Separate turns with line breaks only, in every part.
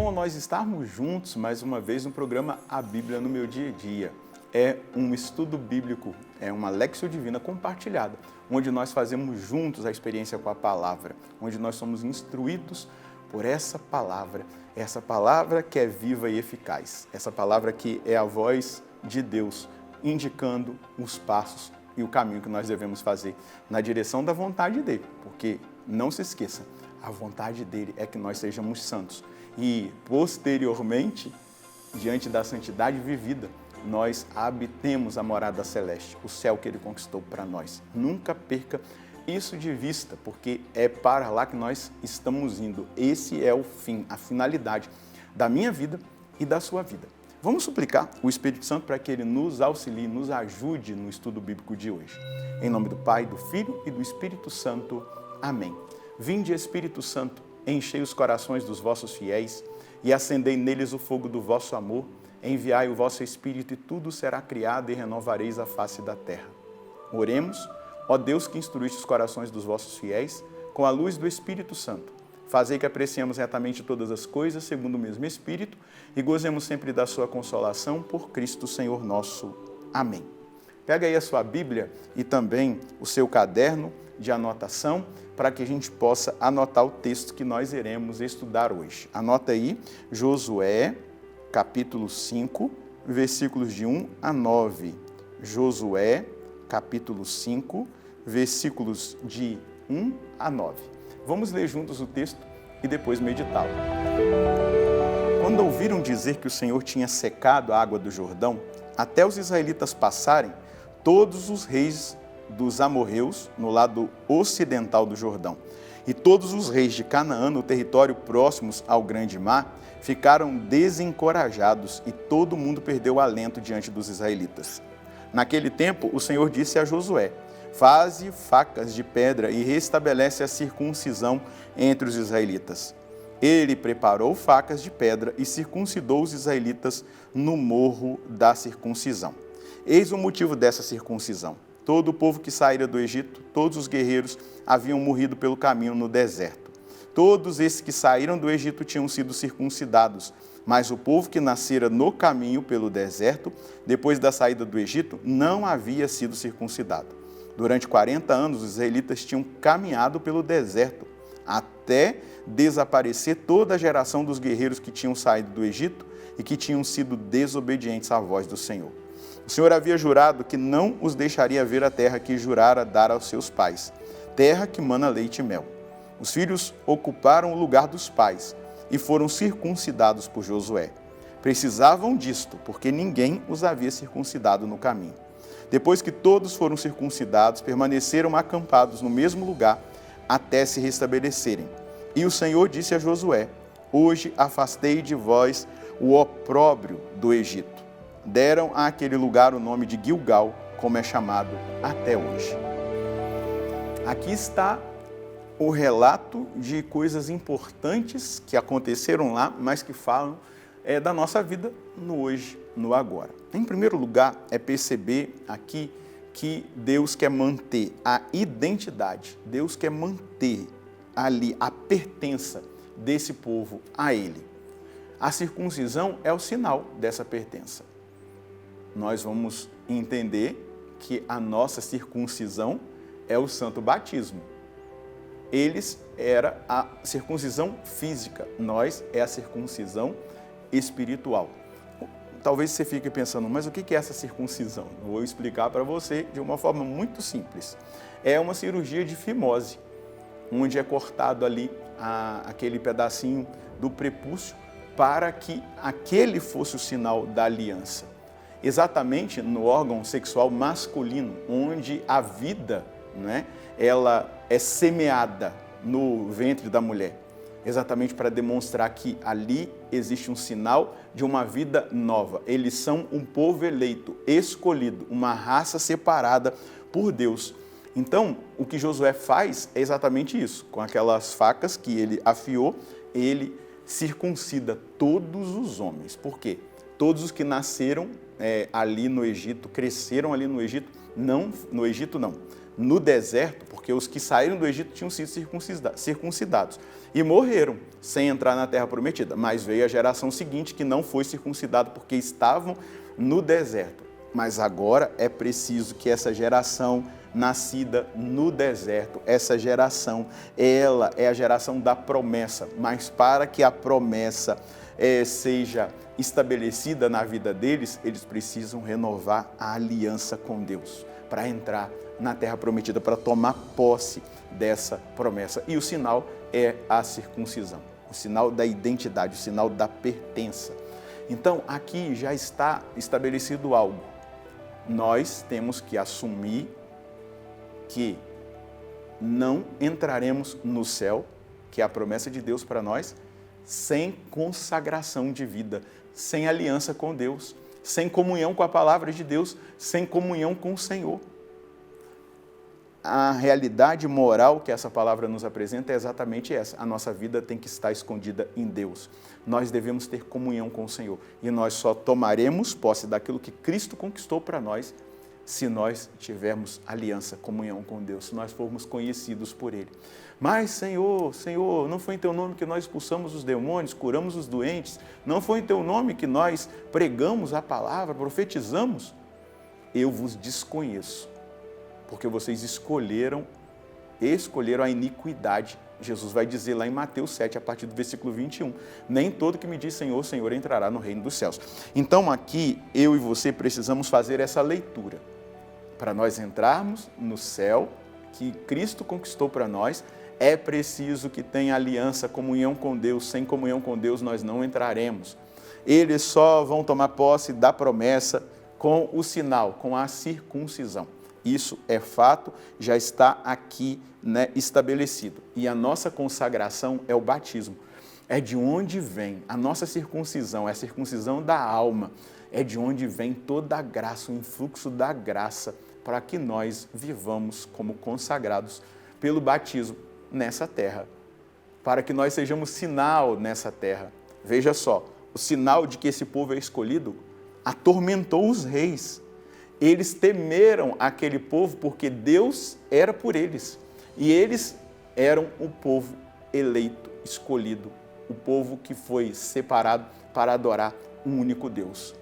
bom nós estarmos juntos mais uma vez no programa A Bíblia no Meu Dia a Dia. É um estudo bíblico, é uma Lexio Divina compartilhada, onde nós fazemos juntos a experiência com a palavra, onde nós somos instruídos por essa palavra que é viva e eficaz, essa palavra que é a voz de Deus, indicando os passos e o caminho que nós devemos fazer na direção da vontade dele, porque não se esqueça, a vontade dele é que nós sejamos santos e posteriormente, diante da santidade vivida, nós habitemos a morada celeste, o céu que ele conquistou para nós. Nunca perca isso de vista, porque é para lá que nós estamos indo. Esse é o fim, a finalidade da minha vida e da sua vida. Vamos suplicar o Espírito Santo para que ele nos auxilie, nos ajude no estudo bíblico de hoje. Em nome do Pai, do Filho e do Espírito Santo. Amém. Vinde, Espírito Santo, enchei os corações dos vossos fiéis e acendei neles o fogo do vosso amor. Enviai o vosso Espírito e tudo será criado e renovareis a face da terra. Oremos, ó Deus que instruíste os corações dos vossos fiéis, com a luz do Espírito Santo. Fazei que apreciemos retamente todas as coisas, segundo o mesmo Espírito, e gozemos sempre da sua consolação, por Cristo Senhor nosso. Amém. Pega aí a sua Bíblia e também o seu caderno de anotação, para que a gente possa anotar o texto que nós iremos estudar hoje. Anota aí, Josué, capítulo 5, versículos de 1 a 9. Josué, capítulo 5, versículos de 1 a 9. Vamos ler juntos o texto e depois meditá-lo. Quando ouviram dizer que o Senhor tinha secado a água do Jordão, até os israelitas passarem, todos os reis dos amorreus, no lado ocidental do Jordão, e todos os reis de Canaã, no território próximos ao grande mar, ficaram desencorajados e todo mundo perdeu o alento diante dos israelitas. Naquele tempo, o Senhor disse a Josué: faze facas de pedra e restabelece a circuncisão entre os israelitas. Ele preparou facas de pedra e circuncidou os israelitas no morro da circuncisão. Eis o motivo dessa circuncisão. Todo o povo que saíra do Egito, todos os guerreiros, haviam morrido pelo caminho no deserto. Todos esses que saíram do Egito tinham sido circuncidados, mas o povo que nascera no caminho pelo deserto, depois da saída do Egito, não havia sido circuncidado. Durante 40 anos, os israelitas tinham caminhado pelo deserto, até desaparecer toda a geração dos guerreiros que tinham saído do Egito e que tinham sido desobedientes à voz do Senhor. O Senhor havia jurado que não os deixaria ver a terra que jurara dar aos seus pais, terra que mana leite e mel. Os filhos ocuparam o lugar dos pais e foram circuncidados por Josué. Precisavam disto, porque ninguém os havia circuncidado no caminho. Depois que todos foram circuncidados, permaneceram acampados no mesmo lugar até se restabelecerem. E o Senhor disse a Josué: hoje afastei de vós o opróbrio do Egito. Deram àquele lugar o nome de Gilgal, como é chamado até hoje. Aqui está o relato de coisas importantes que aconteceram lá, mas que falam da nossa vida no hoje, no agora. Em primeiro lugar, é perceber aqui que Deus quer manter a identidade, Deus quer manter ali a pertença desse povo a Ele. A circuncisão é o sinal dessa pertença. Nós vamos entender que a nossa circuncisão é o santo batismo. Eles era a circuncisão física, nós é a circuncisão espiritual. Talvez você fique pensando, mas o que é essa circuncisão? Eu vou explicar para você de uma forma muito simples. É uma cirurgia de fimose, onde é cortado ali aquele pedacinho do prepúcio para que aquele fosse o sinal da aliança. Exatamente no órgão sexual masculino, onde a vida, né, ela é semeada no ventre da mulher, exatamente para demonstrar que ali existe um sinal de uma vida nova. Eles são um povo eleito, escolhido, uma raça separada por Deus. Então, o que Josué faz é exatamente isso. Com aquelas facas que ele afiou, ele circuncida todos os homens. Por quê? Todos os que nasceram ali no Egito, cresceram ali no Egito, no deserto, porque porque os que saíram do Egito tinham sido circuncidados e morreram sem entrar na terra prometida. Mas veio a geração seguinte que não foi circuncidada porque estavam no deserto. Mas agora é preciso que essa geração nascida no deserto, essa geração, ela é a geração da promessa, mas para que a promessa seja estabelecida na vida deles, eles precisam renovar a aliança com Deus, para entrar na terra prometida, para tomar posse dessa promessa. E o sinal é a circuncisão, o sinal da identidade, o sinal da pertença. Então, aqui já está estabelecido algo. Nós temos que assumir que não entraremos no céu, que é a promessa de Deus para nós, sem consagração de vida, sem aliança com Deus, sem comunhão com a palavra de Deus, sem comunhão com o Senhor. A realidade moral que essa palavra nos apresenta é exatamente essa. A nossa vida tem que estar escondida em Deus. Nós devemos ter comunhão com o Senhor. E nós só tomaremos posse daquilo que Cristo conquistou para nós se nós tivermos aliança, comunhão com Deus, se nós formos conhecidos por Ele. Mas, Senhor, não foi em Teu nome que nós expulsamos os demônios, curamos os doentes? Não foi em Teu nome que nós pregamos a palavra, profetizamos? Eu vos desconheço, porque vocês escolheram a iniquidade. Jesus vai dizer lá em Mateus 7, a partir do versículo 21, nem todo que me diz Senhor, Senhor entrará no reino dos céus. Então aqui, eu e você precisamos fazer essa leitura, para nós entrarmos no céu, que Cristo conquistou para nós, é preciso que tenha aliança, comunhão com Deus. Sem comunhão com Deus nós não entraremos. Eles só vão tomar posse da promessa com o sinal, com a circuncisão. Isso é fato, já está aqui, estabelecido. E a nossa consagração é o batismo. É de onde vem a nossa circuncisão, é a circuncisão da alma. É de onde vem toda a graça, o influxo da graça, para que nós vivamos como consagrados pelo batismo nessa terra. Para que nós sejamos sinal nessa terra. Veja só, o sinal de que esse povo é escolhido atormentou os reis. Eles temeram aquele povo porque Deus era por eles. E eles eram o povo eleito, escolhido, o povo que foi separado para adorar um único Deus.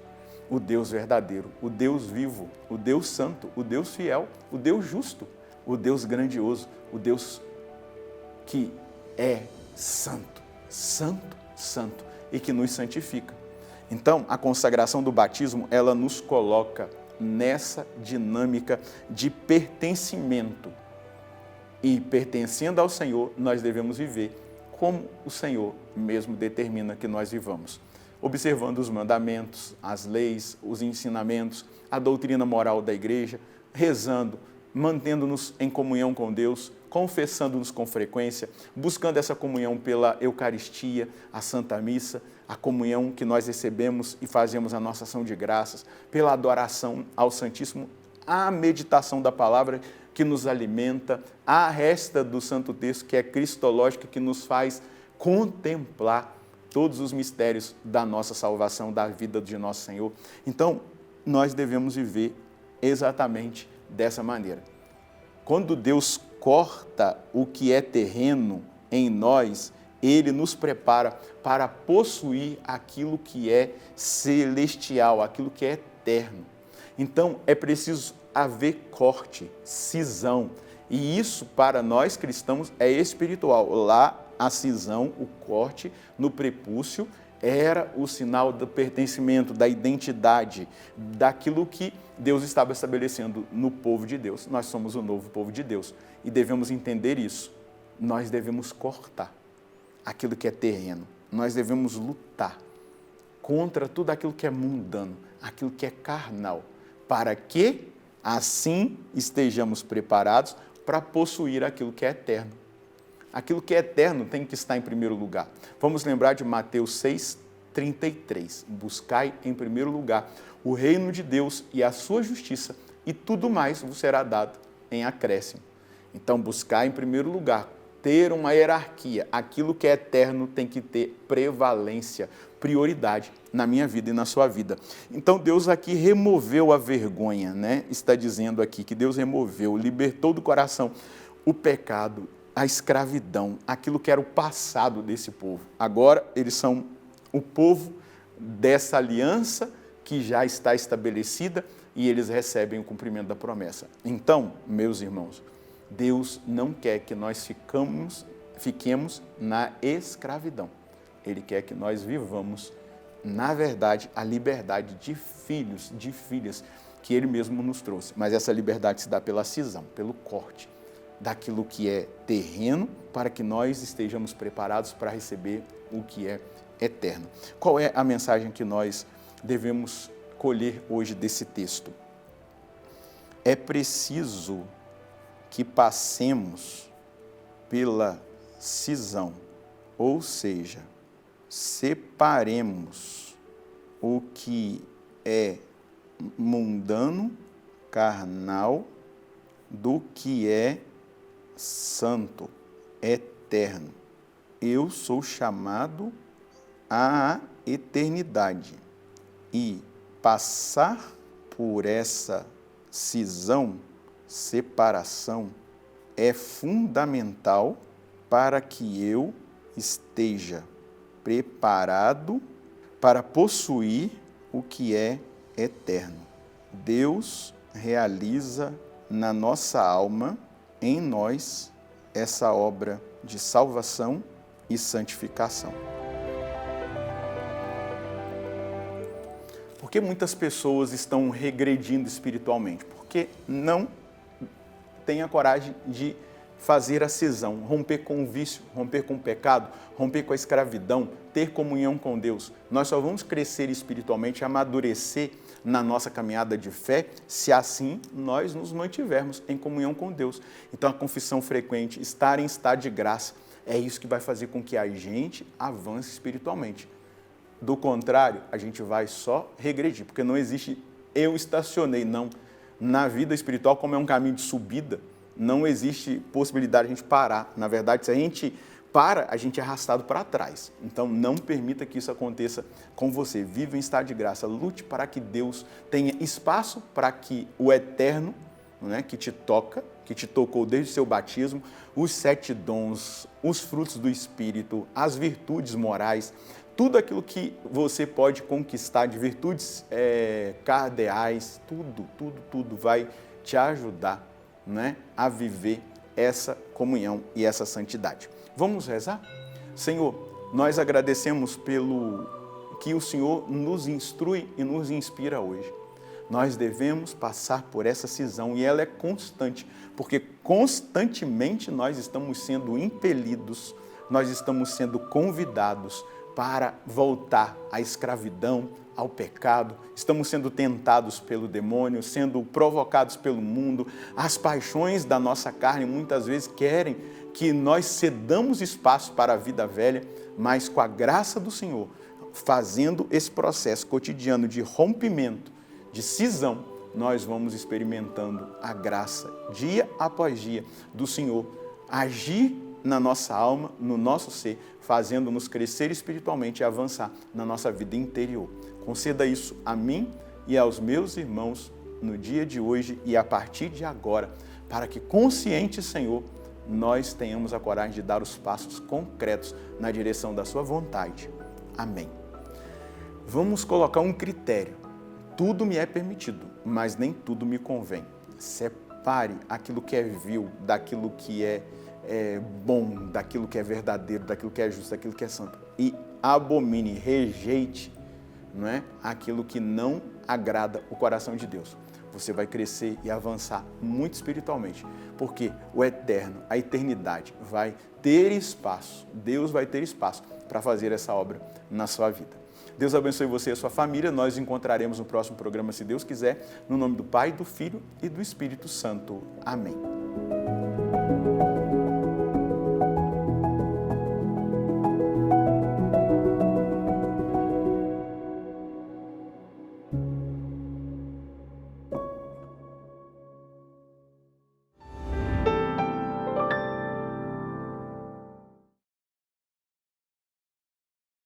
O Deus verdadeiro, o Deus vivo, o Deus santo, o Deus fiel, o Deus justo, o Deus grandioso, o Deus que é santo, santo, santo e que nos santifica. Então, a consagração do batismo, ela nos coloca nessa dinâmica de pertencimento. E pertencendo ao Senhor, nós devemos viver como o Senhor mesmo determina que nós vivamos. Observando os mandamentos, as leis, os ensinamentos, a doutrina moral da igreja, rezando, mantendo-nos em comunhão com Deus, confessando-nos com frequência, buscando essa comunhão pela Eucaristia, a Santa Missa, a comunhão que nós recebemos e fazemos a nossa ação de graças, pela adoração ao Santíssimo, a meditação da palavra que nos alimenta, a resta do Santo Texto que é cristológica, que nos faz contemplar todos os mistérios da nossa salvação, da vida de nosso Senhor. Então, nós devemos viver exatamente dessa maneira. Quando Deus corta o que é terreno em nós, Ele nos prepara para possuir aquilo que é celestial, aquilo que é eterno. Então, é preciso haver corte, cisão. E isso, para nós cristãos, é espiritual. Lá, a cisão, o corte no prepúcio, era o sinal do pertencimento, da identidade, daquilo que Deus estava estabelecendo no povo de Deus. Nós somos o novo povo de Deus e devemos entender isso. Nós devemos cortar aquilo que é terreno. Nós devemos lutar contra tudo aquilo que é mundano, aquilo que é carnal, para que assim estejamos preparados para possuir aquilo que é eterno. Aquilo que é eterno tem que estar em primeiro lugar. Vamos lembrar de Mateus 6:33. Buscai em primeiro lugar o reino de Deus e a sua justiça, e tudo mais vos será dado em acréscimo. Então, buscar em primeiro lugar, ter uma hierarquia. Aquilo que é eterno tem que ter prevalência, prioridade na minha vida e na sua vida. Então, Deus aqui removeu a vergonha, Está dizendo aqui que Deus removeu, libertou do coração o pecado, a escravidão, aquilo que era o passado desse povo. Agora eles são o povo dessa aliança que já está estabelecida e eles recebem o cumprimento da promessa. Então, meus irmãos, Deus não quer que nós fiquemos na escravidão. Ele quer que nós vivamos, na verdade, a liberdade de filhos, de filhas, que Ele mesmo nos trouxe. Mas essa liberdade se dá pela cisão, pelo corte daquilo que é terreno, para que nós estejamos preparados para receber o que é eterno. Qual é a mensagem que nós devemos colher hoje desse texto? É preciso que passemos pela cisão, ou seja, separemos o que é mundano, carnal, do que é santo, eterno. Eu sou chamado à eternidade e passar por essa cisão, separação, é fundamental para que eu esteja preparado para possuir o que é eterno. Deus realiza na nossa alma, em nós, essa obra de salvação e santificação. Por que muitas pessoas estão regredindo espiritualmente? Porque não têm a coragem de fazer a cisão, romper com o vício, romper com o pecado, romper com a escravidão, ter comunhão com Deus. Nós só vamos crescer espiritualmente, amadurecer na nossa caminhada de fé, se assim nós nos mantivermos em comunhão com Deus. Então a confissão frequente, estar em estado de graça, é isso que vai fazer com que a gente avance espiritualmente. Do contrário, a gente vai só regredir, porque não existe eu estacionei, não. Na vida espiritual, como é um caminho de subida, não existe possibilidade de a gente parar. Na verdade, se a gente para, a gente é arrastado para trás. Então, não permita que isso aconteça com você. Viva em estado de graça. Lute para que Deus tenha espaço para que o eterno, né, que te toca, que te tocou desde o seu batismo, os 7 dons, os frutos do Espírito, as virtudes morais, tudo aquilo que você pode conquistar de virtudes cardeais, tudo vai te ajudar, né, a viver essa comunhão e essa santidade. Vamos rezar? Senhor, nós agradecemos pelo que o Senhor nos instrui e nos inspira hoje. Nós devemos passar por essa cisão e ela é constante, porque constantemente nós estamos sendo impelidos, nós estamos sendo convidados para voltar à escravidão, ao pecado, estamos sendo tentados pelo demônio, sendo provocados pelo mundo, as paixões da nossa carne muitas vezes querem que nós cedamos espaço para a vida velha, mas com a graça do Senhor, fazendo esse processo cotidiano de rompimento, de cisão, nós vamos experimentando a graça, dia após dia, do Senhor agir na nossa alma, no nosso ser, fazendo-nos crescer espiritualmente e avançar na nossa vida interior. Conceda isso a mim e aos meus irmãos no dia de hoje e a partir de agora, para que, conscientes, Senhor, nós tenhamos a coragem de dar os passos concretos na direção da sua vontade. Amém. Vamos colocar um critério. Tudo me é permitido, mas nem tudo me convém. Separe aquilo que é vil, daquilo que é bom, daquilo que é verdadeiro, daquilo que é justo, daquilo que é santo. E abomine, rejeite, não é, aquilo que não agrada o coração de Deus. Você vai crescer e avançar muito espiritualmente, porque o eterno, a eternidade vai ter espaço, Deus vai ter espaço para fazer essa obra na sua vida. Deus abençoe você e a sua família. Nós nos encontraremos no próximo programa, se Deus quiser, no nome do Pai, do Filho e do Espírito Santo. Amém.